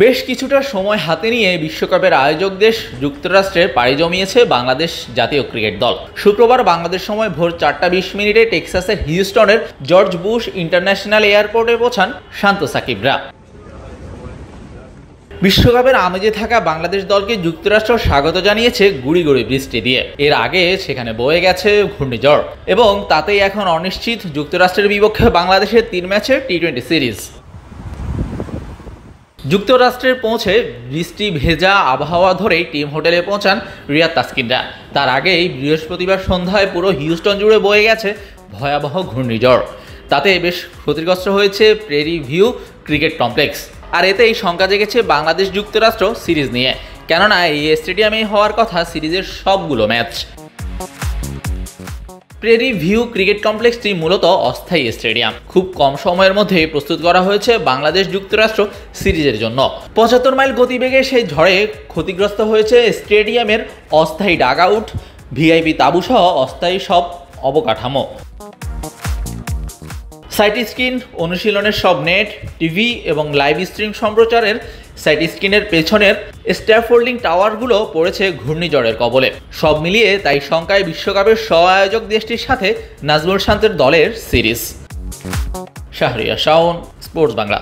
বেশ কিছুটা সময় হাতে নিয়ে বিশ্বকাপের আয়োজক দেশ যুক্তরাষ্ট্রে পাড়ি জমিয়েছে বাংলাদেশ জাতীয় ক্রিকেট দল। শুক্রবার বাংলাদেশ সময় ভোর 4:20 টেক্সাসের হিউস্টনের জর্জ বুশ ইন্টারন্যাশনাল এয়ারপোর্টে পৌঁছান শান্ত সাকিবরা। বিশ্বকাপের আমেজে থাকা বাংলাদেশ দলকে যুক্তরাষ্ট্র স্বাগত জানিয়েছে গুঁড়ি গুঁড়ি বৃষ্টি দিয়ে। এর আগে সেখানে বয়ে গেছে ঘূর্ণিঝড় এবং তাতেই এখন অনিশ্চিত যুক্তরাষ্ট্রের বিপক্ষে বাংলাদেশের 3 ম্যাচের টি-20 সিরিজ। যুক্তরাষ্ট্রের পৌঁছে বৃষ্টি ভেজা আবহাওয়া ধরেই টিম হোটেলে পৌঁছান রিয়াদ তাসকিনরা। তার আগেই বৃহস্পতিবার সন্ধ্যায় পুরো হিউস্টন জুড়ে বয়ে গেছে ভয়াবহ ঘূর্ণিঝড়। তাতে বেশ ক্ষতিগ্রস্ত হয়েছে প্রেরি ভিউ ক্রিকেট কমপ্লেক্স। আর এতেই শঙ্কা জেগেছে বাংলাদেশ যুক্তরাষ্ট্র সিরিজ নিয়ে, কেননা এই স্টেডিয়ামেই হওয়ার কথা সিরিজের সবগুলো ম্যাচ। প্রেরি ভিউ ক্রিকেট কমপ্লেক্সটি মূলত অস্থায়ী স্টেডিয়াম। খুব কম সময়ের মধ্যে প্রস্তুত করা হয়েছে বাংলাদেশ যুক্তরাষ্ট্র সিরিজের জন্য। 75 মাইল গতিবেগে সেই ঝড়ে ক্ষতিগ্রস্ত হয়েছে স্টেডিয়ামের অস্থায়ী ডাগ আউট, ভিআইপি তাঁবুসহ অস্থায়ী সব অবকাঠামো। সাইট স্ক্রিন, অনুশীলনের সব নেট, টিভি এবং লাইভ স্ট্রিম সম্প্রচারের সাইট স্ক্রিনের পেছনের স্ট্যাফোল্ডিং টাওয়ারগুলো পড়েছে ঘূর্ণিঝড়ের কবলে। সব মিলিয়ে তাই শঙ্কায় বিশ্বকাপের সহ-আয়োজক দেশটির সাথে নাজমুল শান্তের দলের সিরিজ। শাহরিয়ার শাওন, স্পোর্টস বাংলা।